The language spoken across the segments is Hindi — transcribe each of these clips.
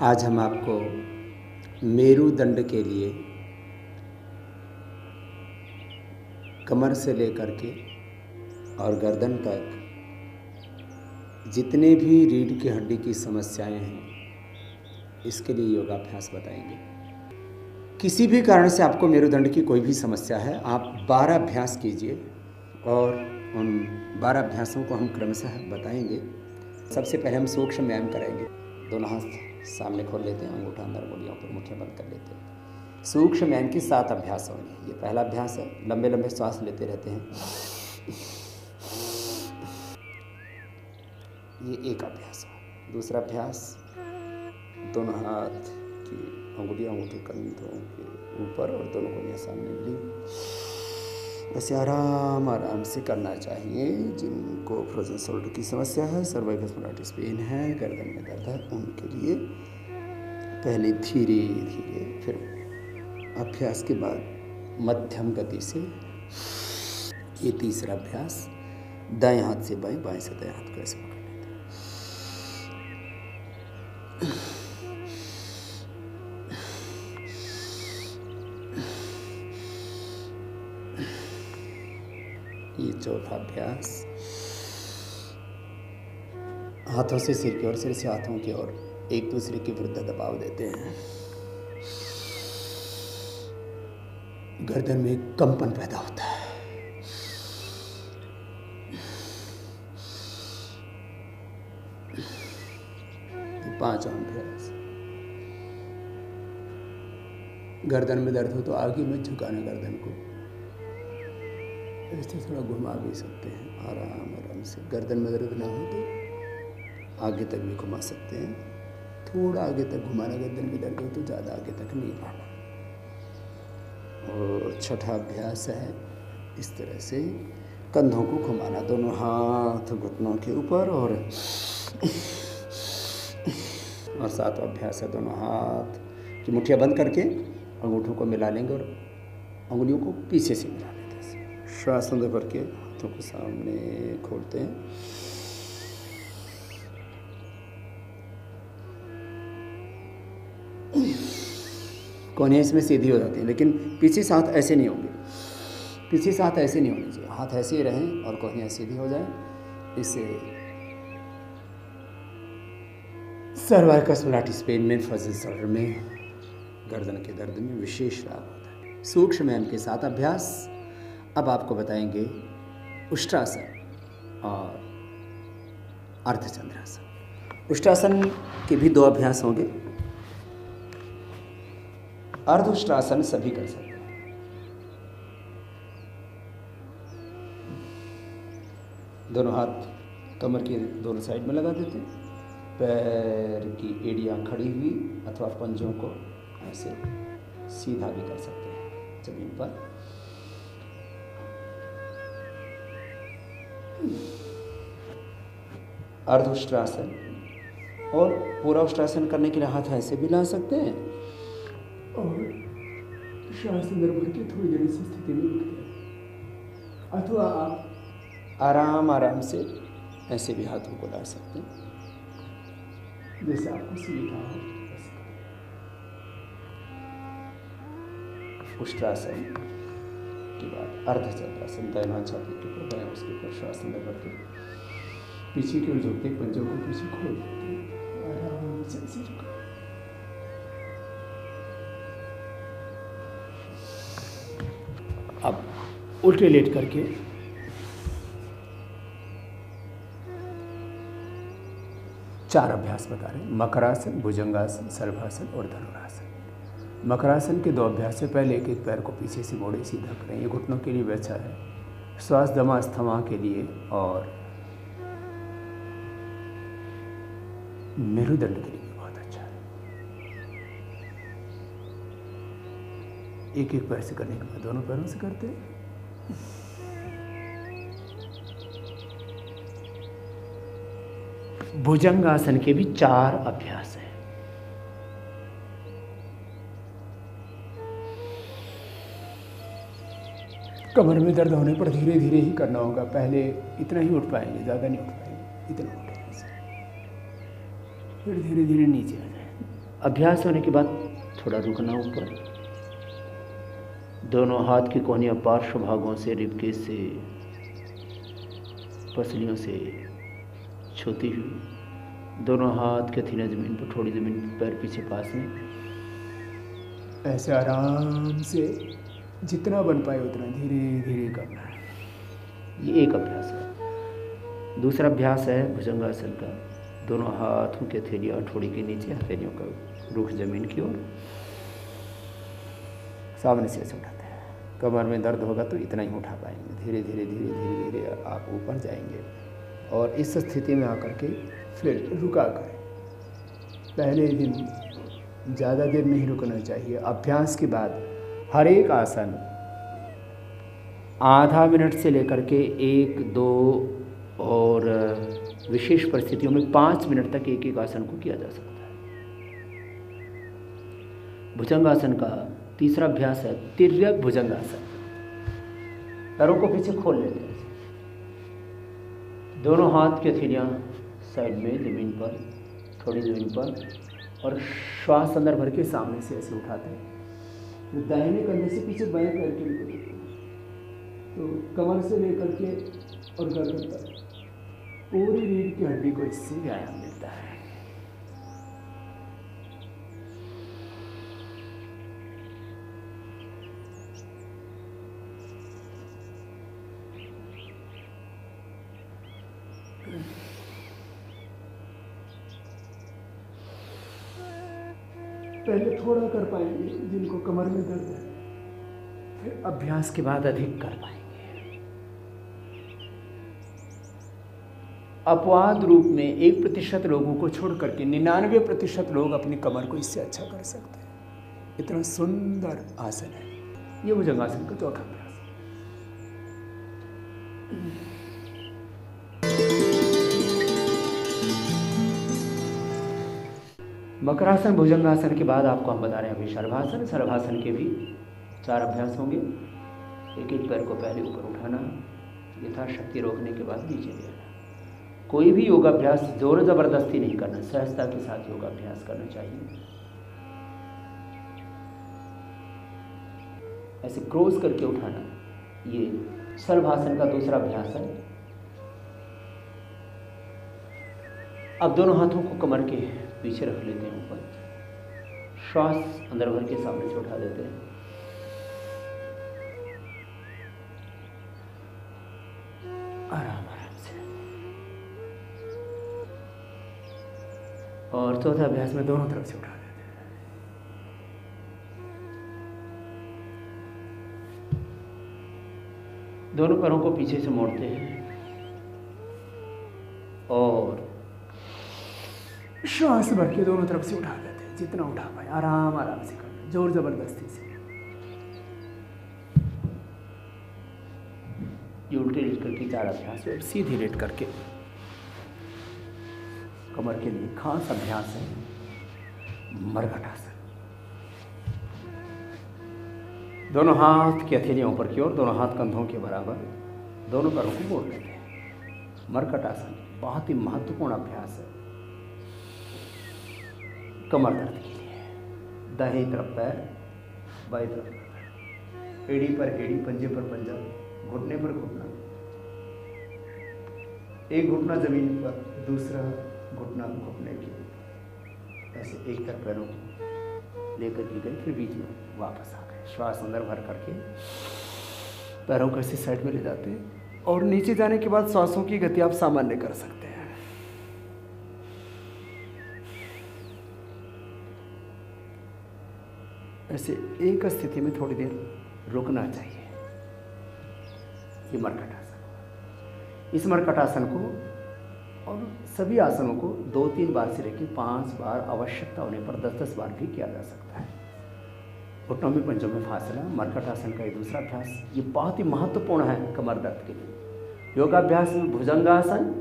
आज हम आपको मेरुदंड के लिए कमर से लेकर के और गर्दन तक जितने भी रीढ़ की हड्डी की समस्याएं हैं, इसके लिए योगाभ्यास बताएंगे। किसी भी कारण से आपको मेरुदंड की कोई भी समस्या है, आप 12 अभ्यास कीजिए और उन 12 अभ्यासों को हम क्रमशः बताएंगे। सबसे पहले हम सूक्ष्म व्यायाम करेंगे। दोनों हाथ सामने खोल लेते हैं, अंगूठा अंदर, उंगलियों पर, मुट्ठियां बंद कर लेते हैं। सूक्ष्म व्यायाम की 7 अभ्यास होंगे। ये पहला अभ्यास है, लंबे लंबे श्वास लेते रहते हैं। ये एक अभ्यास है। दूसरा अभ्यास, दोनों हाथ की अंगुलियां अंगूठे कंधों के ऊपर और दोनों उंगलियां सामने ली। वैसे आराम आराम से करना चाहिए। जिनको फ्रोजन शोल्डर की समस्या है, सर्वाइकल स्पॉन्डिलोसिस पेन है, गर्दन में दर्द है, उनके लिए पहले धीरे धीरे, फिर अभ्यास के बाद मध्यम गति से। ये तीसरा अभ्यास, दाएं हाथ से बाएं, बाएं से दाएं हाथ को ऐसे पकड़ लेते हैं। ये चौथा अभ्यास, हाथों से सिर की ओर, सिर से हाथों की ओर एक दूसरे के विरुद्ध दबाव देते हैं। गर्दन में कंपन पैदा होता है। ये 5वां अभ्यास, गर्दन में दर्द हो तो आगे मत झुकाना गर्दन को, ऐसे थोड़ा घुमा भी सकते हैं आराम आराम से। गर्दन में दर्द ना हो तो आगे तक भी घुमा सकते हैं। थोड़ा आगे तक घुमाना, गर्दन में दर्द हो तो ज़्यादा आगे तक नहीं लाना। और छठा अभ्यास है, इस तरह से कंधों को घुमाना, दोनों हाथ घुटनों के ऊपर। और 7वां अभ्यास है, दोनों हाथ की मुट्ठियाँ बंद करके अंगूठों को मिला लेंगे और अंगुलियों को पीछे से मिला लेंगे। श्वास अंदर भर के हाथों को सामने खोलते हैं। कोहनियाँ इसमें सीधी हो जाती हैं, लेकिन पीछे से हाथ ऐसे नहीं होंगे। पीछे से हाथ ऐसे नहीं होने चाहिए, हाथ ऐसे ही रहें और कोहनियाँ सीधी हो जाएं। इससे सर्वाइकल स्पॉन्डिलोसिस पेन में, फ्रोजन शोल्डर में, गर्दन के दर्द में विशेष लाभ होता है। सूक्ष्म व्यायाम के 7 अभ्यास। अब आपको बताएंगे उष्ट्रासन और अर्धचंद्रासन। उष्ट्रासन के भी 2 अभ्यास होंगे। अर्धउष्ट्रासन सभी कर सकते हैं। दोनों हाथ कमर के दोनों साइड में लगा देते हैं। पैर की एड़ियाँ खड़ी हुई अथवा पंजों को ऐसे सीधा भी कर सकते हैं जमीन पर। अर्धउष्ट्रासन और पूरा उष्ट्रासन करने के लिए हाथ ऐसे भी ला सकते हैं और श्वास अंदर भर के थोड़ी देर इस स्थिति में रुक जाए, अथवा आप आराम आराम से ऐसे भी हाथों को ला सकते हैं, जैसे आपको सुविधा हो। उष्ट्रासन के बाद अर्धचंद्रासन, दाहिना छाती के ऊपर, बायां उसके ऊपर, श्वास अंदर भर के पीछे की ओर झुकते, पंजों को पीछे खोल देते हैं, आराम से ऐसे झुका। अब उल्टे लेट करके चार अभ्यास बता रहे हैं। मकरासन, भुजंगासन, सर्वासन और धनुरासन। मकरासन के 2 अभ्यास से पहले एक एक पैर को पीछे से मोड़े, सीधा करें। ये घुटनों के लिए भी अच्छा है, श्वास दमा अस्थमा के लिए और मेरुदंड के लिए भी बहुत अच्छा है। एक एक पैर से करने के बाद दोनों पैरों से करते हैं। भुजंगासन के भी 4 अभ्यास हैं। कमर में दर्द होने पर धीरे धीरे ही करना होगा। पहले इतना ही उठ पाएंगे, ज़्यादा नहीं उठ पाएंगे, इतना उठेंगे, फिर धीरे धीरे नीचे आ जाए। अभ्यास होने के बाद थोड़ा रुकना ऊपर, दोनों हाथ की कोहनियाँ पार्श्व भागों से, रिबकेज से, पसलियों से छूती हुई, दोनों हाथ के हथेलियाँ ज़मीन पर, थोड़ी ज़मीन पैर पीछे पास में, ऐसे आराम से जितना बन पाए उतना धीरे धीरे करना है। ये एक अभ्यास है। दूसरा अभ्यास है भुजंगासन का। दोनों हाथों की हथेलियाँ थोड़ी के नीचे, हथेलियों का रुख जमीन की ओर, सामने से ऐसे उठाते हैं। कमर में दर्द होगा तो इतना ही उठा पाएंगे। धीरे धीरे धीरे धीरे धीरे आप ऊपर जाएंगे और इस स्थिति में आकर के फिर रुका करें। पहले दिन ज़्यादा देर नहीं रुकना चाहिए। अभ्यास के बाद हर एक आसन आधा मिनट से लेकर के 1-2 और विशेष परिस्थितियों में 5 मिनट तक एक एक आसन को किया जा सकता है। भुजंगासन का तीसरा अभ्यास है तिर्यक भुजंगासन। पैरों को पीछे खोल लेते हैं, दोनों हाथ की हथेलियाँ साइड में ज़मीन पर, थोड़ी ज़मीन पर, और श्वास अंदर भर के सामने से ऐसे उठाते हैं। तो दाहिने कंधे से पीछे बाएं पैर के लिए देते हैं, तो कमर से लेकर के और गर्दन तक पूरी रीढ़ की हड्डी को इससे व्यायाम मिलता है। पहले थोड़ा कर पाएंगे जिनको कमर में दर्द है, फिर अभ्यास के बाद अधिक कर पाएंगे। अपवाद रूप में 1% लोगों को छोड़ करके 99% लोग अपनी कमर को इससे अच्छा कर सकते हैं। इतना सुंदर आसन है ये भुजंगासन का चौथा अभ्यास। मकरासन भुजंगासन के बाद आपको हम बता रहे हैं अभी शलभासन। शलभासन के भी 4 अभ्यास होंगे। एक एक पैर को पहले ऊपर उठाना, यथाशक्ति रोकने के बाद नीचे ले आना। कोई भी योगाभ्यास जोर जबरदस्ती नहीं करना, सहजता के साथ योगाभ्यास करना चाहिए। ऐसे क्रॉस करके उठाना, ये शलभासन का दूसरा अभ्यास है। अब दोनों हाथों को कमर के पीछे रख लेते हैं ऊपर, श्वास अंदर भर के सामने से उठा देते हैं। आराम आराम से। और चौथा अभ्यास में दोनों तरफ से उठा देते हैं। दोनों पैरों को पीछे से मोड़ते हैं और श्वास भर के दोनों तरफ से उठा देते हैं। जितना उठा पाए आराम आराम से करना, जोर जबरदस्ती से। ये उल्टे लेट करके 4 अभ्यास है। सीधे लेट करके कमर के लिए खास अभ्यास है मरघटासन। दोनों हाथ की हथेलियां ऊपर की ओर, दोनों हाथ कंधों के बराबर, दोनों पैरों को मोड़ लेते हैं। मरघटासन बहुत ही महत्वपूर्ण अभ्यास है कमर दर्द के लिए। दाहिनी तरफ पैर, बाईं तरफ पैर, एड़ी पर एड़ी, पंजे पर पंजा, घुटने पर घुटना, एक घुटना जमीन पर, दूसरा घुटना घुटने की, ऐसे एक तरफ पैरों को लेकर के गए, फिर बीच में वापस आ गए। श्वास अंदर भर करके पैरों को ऐसे साइड में ले जाते हैं और नीचे जाने के बाद श्वासों की गति आप सामान्य कर सकते हैं। ऐसे एक स्थिति में थोड़ी देर रुकना चाहिए। ये मरघटासन। इस मरघटासन को और सभी आसनों को 2-3 बार से लेकर 5 बार, आवश्यकता होने पर 10-10 बार भी किया जा सकता है। घुटनों में पंजों में फासला, मरघटासन का ये दूसरा अभ्यास, ये बहुत ही महत्वपूर्ण है कमर दर्द के लिए। योगाभ्यास में भुजंगासन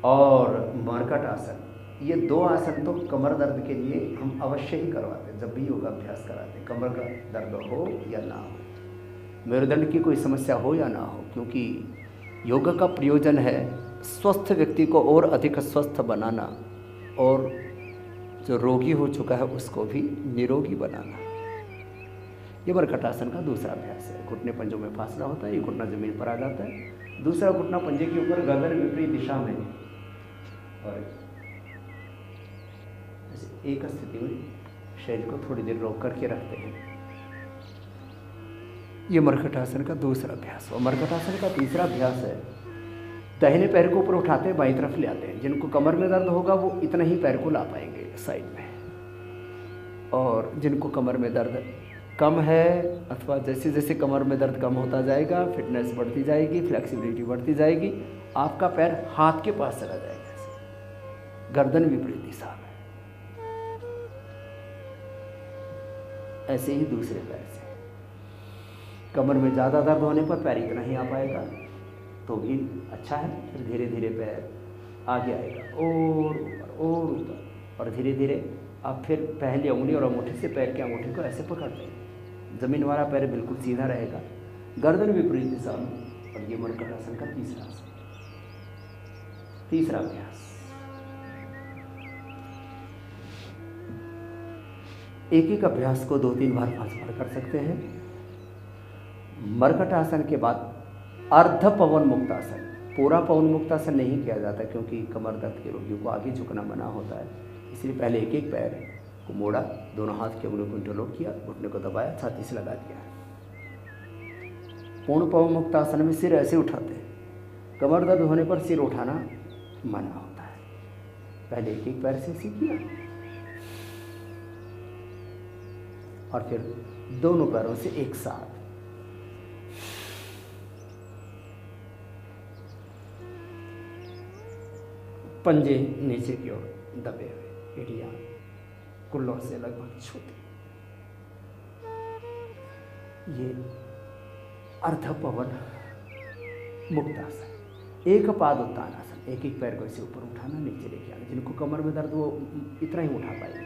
और मरघटासन, ये 2 आसन तो कमर दर्द के लिए हम अवश्य ही करवाते हैं। जब भी योगाभ्यास कराते हैं, कमर का दर्द हो या ना हो, मेरुदंड की कोई समस्या हो या ना हो, क्योंकि योग का प्रयोजन है स्वस्थ व्यक्ति को और अधिक स्वस्थ बनाना और जो रोगी हो चुका है उसको भी निरोगी बनाना। ये मरकटासन का दूसरा अभ्यास है। घुटने पंजों में फासला होता है, ये घुटना जमीन पर आ जाता है, दूसरा घुटना पंजे के ऊपर, गर्दन विपरीत दिशा में, और ऐसे एक स्थिति में शरीर को थोड़ी देर रोक करके रखते हैं। ये मरकटासन का दूसरा अभ्यास। और मरकटासन का तीसरा अभ्यास है, दाहिने पैर को ऊपर उठाते हैं, बाईं तरफ ले आते हैं। जिनको कमर में दर्द होगा वो इतना ही पैर को ला पाएंगे साइड में, और जिनको कमर में दर्द कम है अथवा जैसे जैसे कमर में दर्द कम होता जाएगा, फिटनेस बढ़ती जाएगी, फ्लेक्सिबिलिटी बढ़ती जाएगी, आपका पैर हाथ के पास चला जाएगा, ऐसे गर्दन विपरीत दिशा में। ऐसे ही दूसरे पैर से कमर में ज़्यादा दर्द होने पर पैर इतना ही आ पाएगा तो भी अच्छा है। फिर धीरे धीरे पैर आगे आएगा और ऊपर, और धीरे धीरे आप फिर पहली उंगली और अंगूठे से पैर के अंगूठे को ऐसे पकड़ लें। जमीन वाला पैर बिल्कुल सीधा रहेगा, गर्दन विपरीत दिशा में। और ये मरकटासन का तीसरा अभ्यास। एक एक अभ्यास को 2-3 बार 5 बार कर सकते हैं। मरकटासन के बाद अर्ध पवन मुक्तासन। पूरा पवन मुक्तासन नहीं किया जाता क्योंकि कमर दर्द के रोगियों को आगे झुकना मना होता है, इसलिए पहले एक एक पैर को मोड़ा, दोनों हाथ के उंगलियों को इंटरलॉक किया, घुटने को दबाया, छाती से लगा दिया। पूर्ण पवन मुक्तासन में सिर ऐसे उठाते हैं। कमर दर्द होने पर सिर उठाना मना होता है। पहले एक एक पैर से सीखिए और फिर दोनों पैरों से एक साथ। पंजे नीचे की ओर दबे हुए, एड़ियां कुल्लों से लगभग छूती। ये अर्ध पवन मुक्तासन। एक पाद उत्तानासन। एक एक पैर को ऐसे ऊपर उठाना, नीचे लेके आना। जिनको कमर में दर्द वो इतना ही उठा पाएंगे,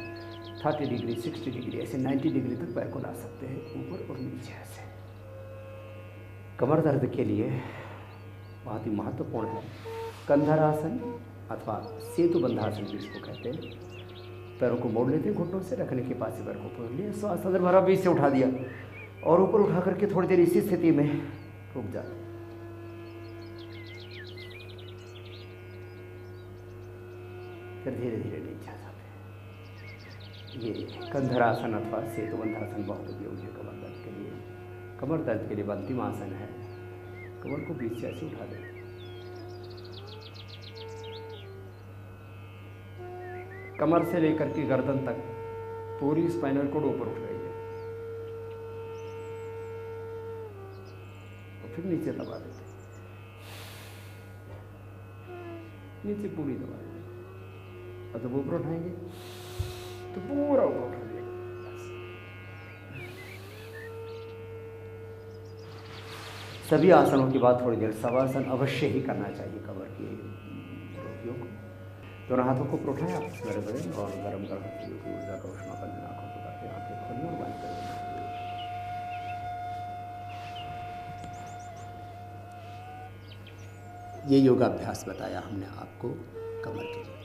30 डिग्री 60 डिग्री ऐसे 90 डिग्री तक पैर को ला सकते हैं, ऊपर और नीचे ऐसे। कमर दर्द के लिए बहुत ही महत्वपूर्ण है कंधरासन अथवा सेतु बंधासन जिसको कहते हैं। पैरों को मोड़ लेते हैं, घुटनों से रखने के पास पैर को पकड़ लिया, श्वास अंदर भरा, बीच से उठा दिया और ऊपर उठा करके थोड़ी देर इसी स्थिति में रुक जाते। फिर धीरे धीरे नीचे आ जाते हैं। ये कंधरासन अथवा सेतु बंधासन बहुत उपयोगी है कमर दर्द के लिए। कमर दर्द के लिए अंतिम आसन है, कमर को बीच से ऐसे उठा देते। कमर से लेकर के गर्दन तक पूरी स्पाइनल कोड ऊपर उठ रही है और फिर नीचे दबा देते, नीचे पूरी दबा देते। और जब ऊपर उठाएंगे तो पूरा ऊपर उठा देंगे। सभी आसनों के बाद थोड़ी देर शवासन अवश्य ही करना चाहिए कमर के रोगियों को। दोनों हाथों को ऊपर उठाएं, आप बड़े बड़े और गर्म गर्म ऊर्जा का उष्मापन आंखों को करके आंखें खोलें और बंद कर दें। ये योगाभ्यास बताया हमने आपको कमर के लिए।